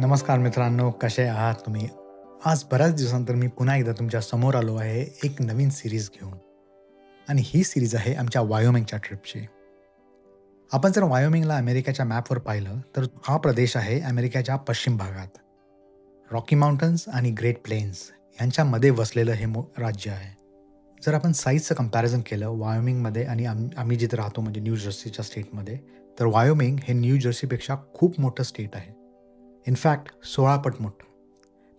नमस्कार मित्रांनो, कसे आहात तुम्ही? आज बऱ्याच दिवसानंतर मी पुन्हा एकदा तुमच्या समोर आलो आहे एक नवीन सीरीज घेऊन आणि ही सीरीज आहे आमच्या वायोमिंगच्या ट्रिपची. आपण जर वायोमिंगला अमेरिकेच्या मॅपवर पाहिलं तर हा प्रदेश आहे अमेरिकेच्या पश्चिम भागात. रॉकी माउंटन्स आणि ग्रेट प्लेन्स यांच्यामध्ये वसलेलं हे राज्य आहे. जर आपण साईजचं कंपॅरिझन केलं वायोमिंगमध्ये आणि आम्ही जिथे राहतो म्हणजे न्यू जर्सीच्या स्टेटमध्ये, तर वायोमिंग हे न्यू जर्सीपेक्षा खूप मोठं स्टेट आहे. इनफॅक्ट 16 पट मोठं.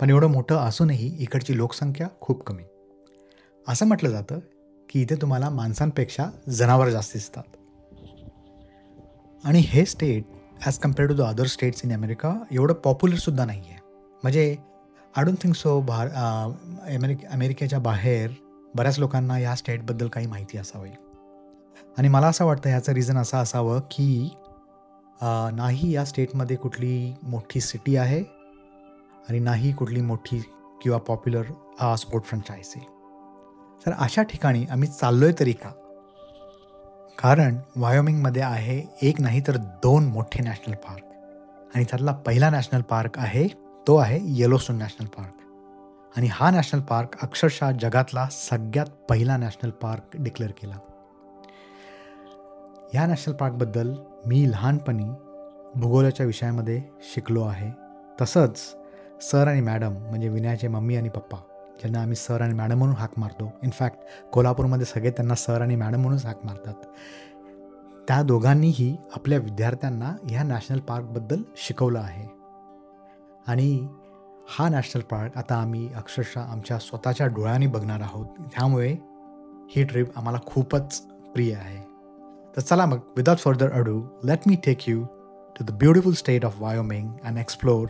पण एवढं मोठं असूनही इकडची लोकसंख्या खूप कमी. असं म्हटलं जातं की इथे तुम्हाला माणसांपेक्षा जनावर जास्त दिसतात. आणि हे state as compared to the other states in America एवढं पॉप्युलरसुद्धा नाही आहे. म्हणजे आय डोंट थिंक सो अमेरिकेच्या बाहेर बऱ्याच लोकांना या स्टेटबद्दल काही माहिती असावी. आणि मला असं वाटतं ह्याचं रिझन असं असावं की नाही या स्टेटमध्ये कुठली मोठी सिटी आहे आणि नाही कुठली मोठी किंवा पॉप्युलर स्पोर्ट फ्रँचायझी. तर अशा ठिकाणी आम्ही चाललो आहे तरी का? कारण वायोमिंगमध्ये आहे एक नाही तर 2 मोठे नॅशनल पार्क आणि त्यातला पहिला नॅशनल पार्क आहे तो आहे येलोस्टोन नॅशनल पार्क. आणि हा नॅशनल पार्क अक्षरशः जगातला सगळ्यात पहिला नॅशनल पार्क डिक्लेअर केला. या नॅशनल पार्कबद्दल मी लहानपणी भूगोलाच्या विषयामध्ये शिकलो आहे. तसंच सर आणि मॅडम म्हणजे विनयाचे मम्मी आणि पप्पा ज्यांना आम्ही सर आणि मॅडम म्हणून हाक मारतो. इनफॅक्ट कोल्हापूरमध्ये सगळे त्यांना सर आणि मॅडम म्हणूनच हाक मारतात. त्या दोघांनीही आपल्या विद्यार्थ्यांना ह्या नॅशनल पार्कबद्दल शिकवलं आहे. आणि हा नॅशनल पार्क आता आम्ही अक्षरशः आमच्या स्वतःच्या डोळ्यांनी बघणार आहोत. त्यामुळे ही ट्रिप आम्हाला खूपच प्रिय आहे. तर चला मग without further ado let me take you to the beautiful state of Wyoming and explore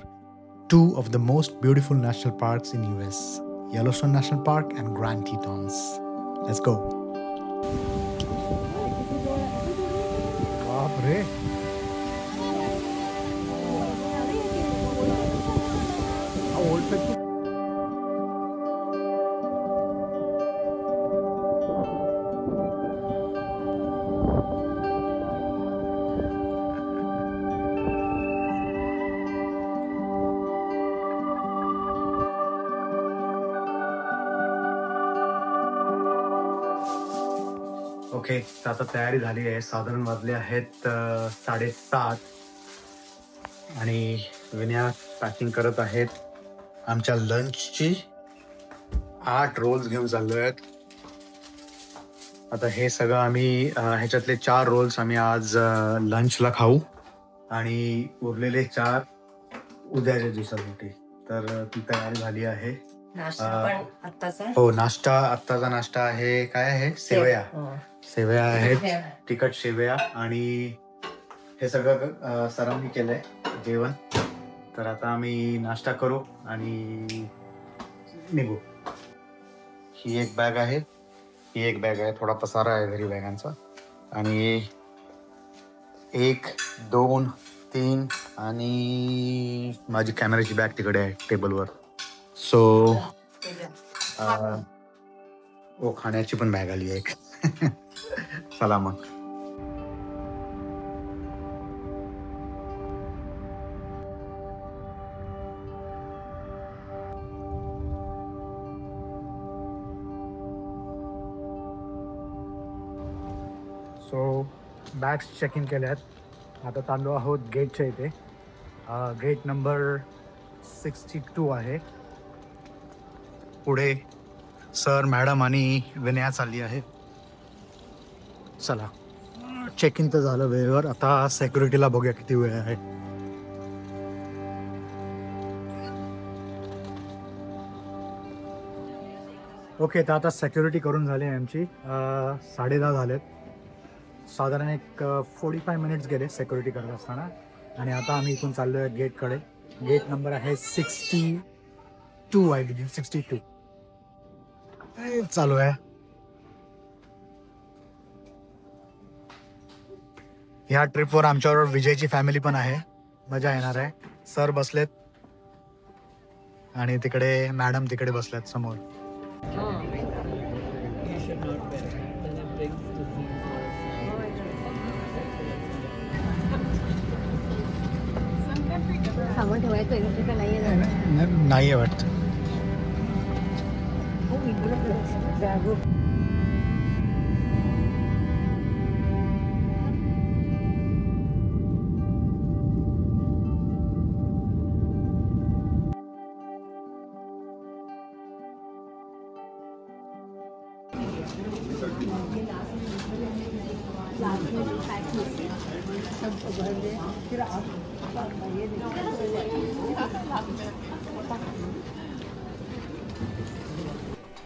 2 of the most beautiful national parks in US, Yellowstone National Park and Grand Tetons. Let's go. बाप रे. Okay, तर आता तयारी झाली आहे. साधारण वाजले आहेत 7:30 आणि विनया पॅकिंग करत आहेत आमच्या लंचची. 8 रोल्स घेऊन चाललो आहेत. आता हे सगळं आम्ही ह्याच्यातले 4 रोल्स आम्ही आज लंचला खाऊ आणि उरलेले 4 उद्याच्या दिवसासाठी. तर ती तयारी झाली आहे. हो, नाश्ता आत्ताचा नाश्ता आहे. काय आहे? सेवया आहेत, तिखट सेवया. आणि हे सगळं सरांनी केलंय जेवण. तर आता आम्ही नाश्ता करू आणि निघू. ही एक बॅग आहे, ही एक बॅग आहे. थोडा पसारा आहे घरी बॅगांचा. आणि 1, 2, 3 आणि माझी कॅमेराची बॅग तिकडे आहे टेबलवर. सो खाण्याची पण बॅग आली एक. चला मग. सो बॅग्स चेक इन केल्या आहेत. आता चाललो आहोत गेटच्या इथे. गेट नंबर 62 आहे. पुढे सर, मॅडम आणि विनया चालली आहे. चला, चेक इन तर झालं वेळेवर. आता सेक्युरिटीला बघूया किती वेळ आहे. ओके, तर आता सेक्युरिटी करून झाली आहे आमची. 10:30 झालेत. साधारण एक 45 मिनिट्स गेले सेक्युरिटी करत असताना. आणि आता आम्ही इथून चाललो आहे गेटकडे. गेट नंबर आहे 62 आय बिलीव्ह. 62 चालू आहे. ह्या ट्रिपवर आमच्याबरोबर विजयची फॅमिली पण आहे. मजा येणार आहे. सर बसलेत आणि तिकडे मॅडम तिकडे बसल्यात समोर. सांगून ठेवायला नाही आहे वाटतं.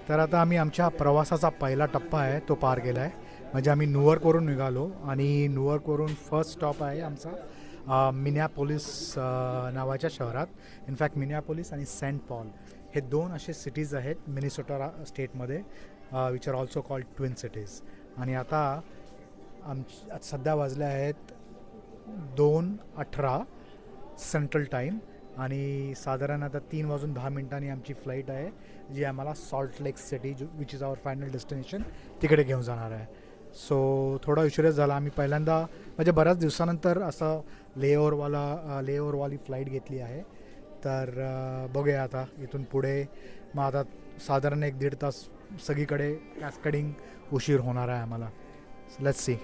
तर आता आम्ही आमच्या प्रवासाचा पहिला टप्पा आहे तो पार केला आहे. म्हणजे आम्ही न्यूयॉर्कवरून निघालो आणि न्यूयॉर्कवरून फर्स्ट स्टॉप आहे आमचा मिनियापोलिस नावाच्या शहरात. इनफॅक्ट मिनियापोलिस आणि सेंट पॉल हे 2 असे सिटीज आहेत मिनेसोटा स्टेटमध्ये, which are also called twin cities. आणि आता सध्या वाजले आहेत 2:18 सेंट्रल टाईम आणि साधारण आता 3:10 आमची फ्लाईट आहे जी आम्हाला salt lake city which is our final destination तिकडे घेऊन जाणार आहे. सो थोडा उशीरच झाला. आम्ही पहिल्यांदा म्हणजे बऱ्याच दिवसानंतर असं लेओव्हरवाली फ्लाईट घेतली आहे. तर बघूया आता इथून पुढे. मग आता साधारण 1-1.5 तास सगळीकडे कॅस्केडिंग उशीर होणार आहे आम्हाला. Let's see.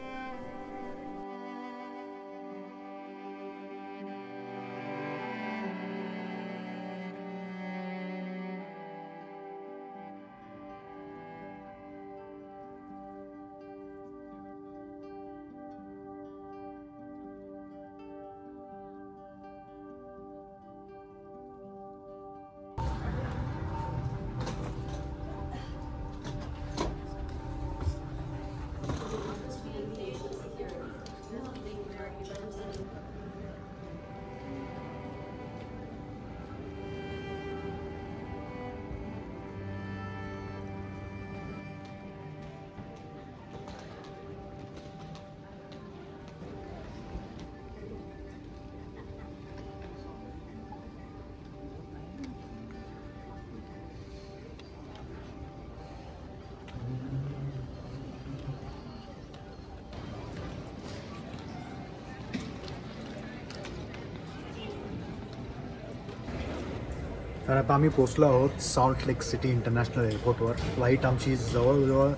तर आता आम्ही पोचलो आहोत सॉल्ट लेक सिटी इंटरनॅशनल एअरपोर्टवर. फ्लाईट आमची जवळजवळ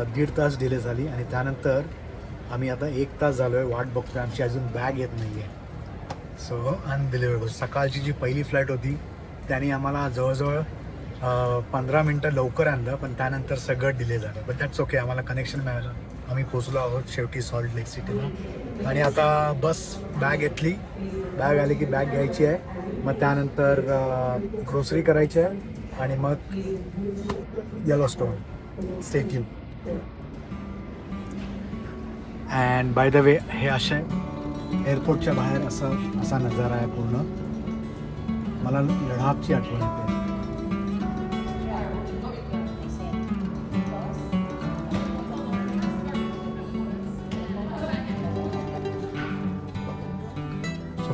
1.5 तास डिले झाली आणि त्यानंतर आम्ही आता 1 तास झालो आहे वाट बघतो आहे. आमची अजून बॅग येत नाही आहे. So unbelievable. सकाळची जी पहिली फ्लाईट होती त्याने आम्हाला जवळजवळ 15 मिनटं लवकर आणलं, पण त्यानंतर सगळं डिले झालं. पण दॅट्स ओके, आम्हाला कनेक्शन मिळालं. आम्ही पोचलो आहोत शेवटी सॉल्ट लेक सिटीला. आणि आता बस बॅग घेतली, बॅग आली की बॅग घ्यायची आहे, मग त्यानंतर ग्रोसरी करायची आहे आणि मग Yellowstone. Stay tune. And by the way हे असे एअरपोर्टच्या बाहेर असा नजारा आहे पूर्ण. मला लडाखची आठवण येते.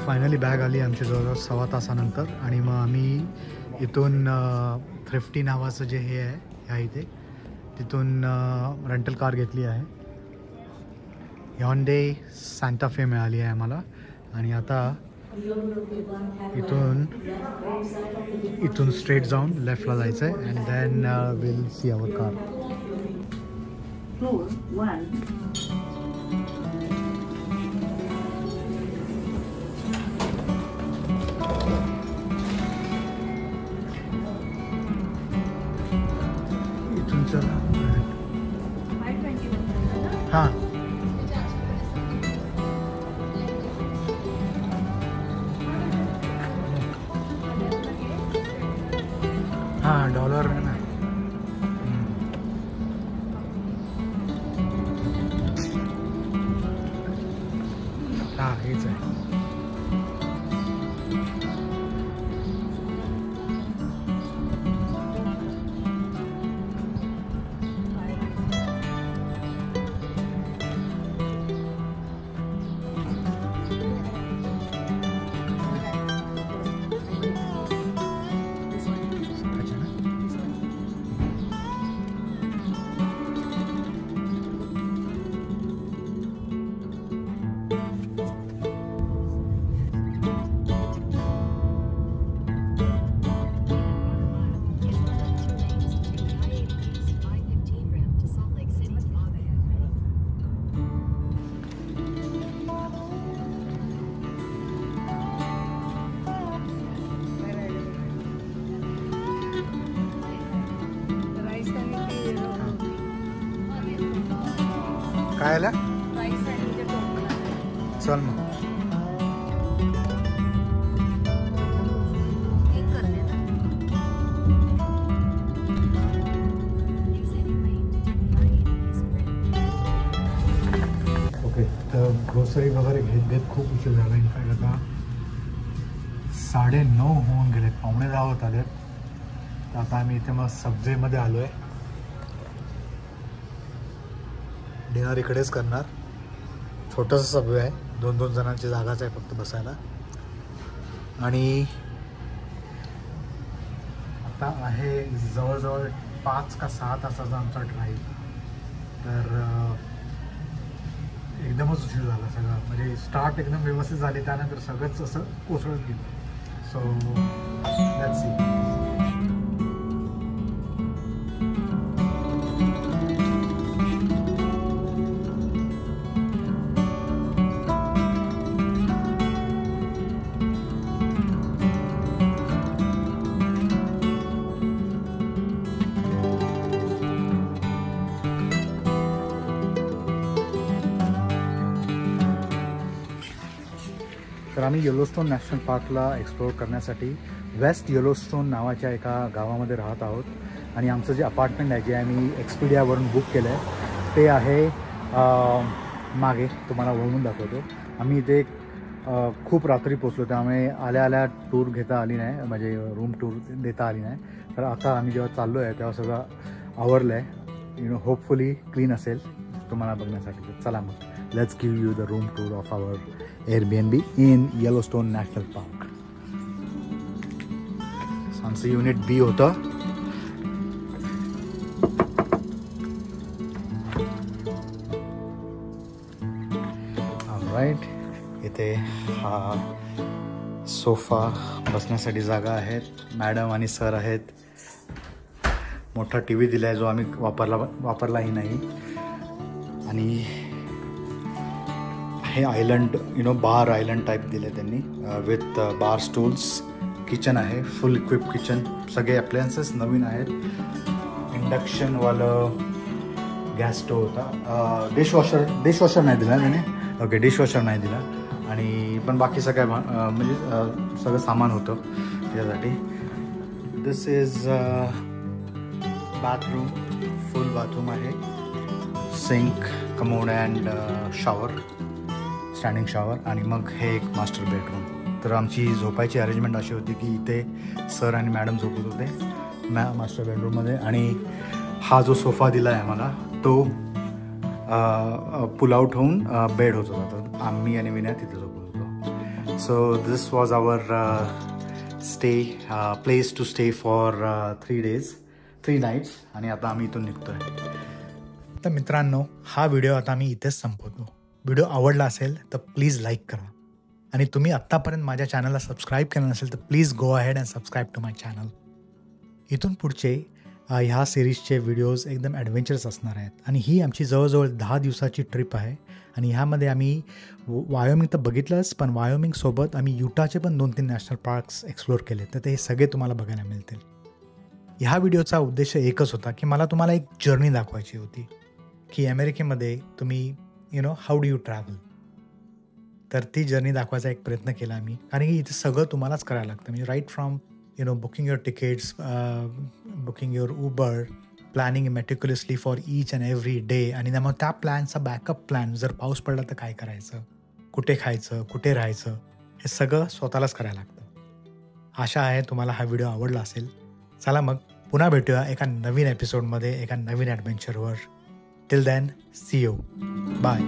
फायनली बॅग आली आमच्या जवळजवळ 1.25 तासानंतर. आणि मग आम्ही इथून थ्रिफ्टी नावाचं जे हे आहे ह्या इथे तिथून रेंटल कार घेतली आहे. Hyundai Santa Fe मिळाली आहे आम्हाला. आणि आता इथून स्ट्रेट जाऊन लेफ्टला जायचं आहे and then will see our car. इथून चला. हां हां डॉलर आहे ना. हां हेच आहे. खायला? राईस आणि ते टोपला चल मग. एक करते ना. ओके, तर ग्रोसरी वगैरे घेत खूप उशीर झाला. इनफॅक्ट आता 9:30 होऊन गेलेत, 9:45 होत आलेत. तर आता आम्ही इथे मग सबवेमध्ये आलो आहे. डिनर इकडेच करणार. छोटंसं सबवे आहे, 2-2 जणांची जागाच आहे फक्त बसायला. आणि आता आहे जवळजवळ 5 का 6 तासाचा आमचा ड्राईव्ह. तर एकदमच उशीर झाला सगळं. म्हणजे स्टार्ट एकदम व्यवस्थित झाली, त्यानंतर सगळंच असं कोसळत गेलं. So let's see. तर आम्ही येलोस्टोन नॅशनल पार्कला एक्सप्लोअर करण्यासाठी वेस्ट येलोस्टोन नावाच्या एका गावामध्ये राहत आहोत. आणि आमचं जे अपार्टमेंट आहे, जे आम्ही एक्सपीडियावरून बुक केलं आहे, ते आहे मागे. तुम्हाला वळून दाखवतो. आम्ही इथे खूप रात्री पोचलो, त्यामुळे आल्या आल्या टूर घेता आली नाही, म्हणजे रूम टूर देता आली नाही. तर आता आम्ही जेव्हा चाललो आहे तेव्हा सगळं आवरलं आहे. होपफुली क्लीन असेल तुम्हाला बघण्यासाठी. तर चला मग, let's give you the room tour of our Airbnb in Yellowstone National Park. आमचं युनिट बी होतं. ऑलराईट, इथे हा सोफा बसण्यासाठी जागा आहेत. मॅडम आणि सर आहेत. मोठा टी व्ही दिला आहे, जो आम्ही वापरलाही नाही. आणि हे आयलंड बार आयलंड टाईप दिले त्यांनी, विथ बार स्टूल्स. किचन आहे, फुल इक्विप किचन. सगळे अप्लायन्सेस नवीन आहेत. इंडक्शनवालं गॅस स्टोव होता. डिशवॉशर नाही दिला त्याने. ओके, डिशवॉशर नाही दिला. आणि पण बाकी सगळं म्हणजे सगळं सामान होतं त्याच्यासाठी. This is bathroom. Full bathroom आहे. Sink, commode and shower, standing shower. आणि मग हे एक मास्टर बेडरूम. तर आमची झोपायची अरेंजमेंट अशी होती की इथे सर आणि मॅडम झोपत होते मास्टर बेडरूममध्ये. आणि हा जो सोफा दिला आहे आम्हाला, तो पुल आउट होऊन बेड होत होता. तर आम्ही आणि विनय तिथे झोपत होतो. So this was our stay place to stay for 3 days 3 nights. आणि आता आम्ही इथून निघतो आहे. तर मित्रांनो, हा व्हिडिओ आता आम्ही इथेच संपवतो. व्हिडिओ आवडला असेल तर प्लीज लाईक करा. आणि तुम्ही आत्तापर्यंत माझ्या चॅनलला सबस्क्राईब केलं नसेल तर please go ahead and subscribe to my channel. इथून पुढचे ह्या सिरीजचे व्हिडिओज एकदम ॲडव्हेंचरस असणार आहेत. आणि ही आमची जवळजवळ 10 दिवसाची ट्रिप आहे. आणि ह्यामध्ये आम्ही वायोमिंग तर बघितलंच, पण वायोमिंगसोबत आम्ही युटाचे पण 2-3 नॅशनल पार्क्स एक्सप्लोअर केले. तर ते सगळे तुम्हाला बघायला मिळतील. ह्या व्हिडिओचा उद्देश एकच होता की मला तुम्हाला एक जर्नी दाखवायची होती की अमेरिकेमध्ये तुम्ही हाऊ डू यू ट्रॅव्हल. तर ती जर्नी दाखवायचा एक प्रयत्न केला आम्ही. कारण की इथे सगळं तुम्हालाच करायला लागतं. म्हणजे right from booking your tickets, booking your Uber, planning meticulously for each and every day. आणि मग त्या प्लॅनचा बॅकअप प्लॅन, जर पाऊस पडला तर काय करायचं, कुठे खायचं, कुठे राहायचं, हे सगळं स्वतःलाच करायला लागतं. आशा आहे तुम्हाला हा व्हिडिओ आवडला असेल. चला मग पुन्हा भेटूया एका नवीन एपिसोडमध्ये, एका नवीन ॲडव्हेंचरवर. Till then, see you. Bye.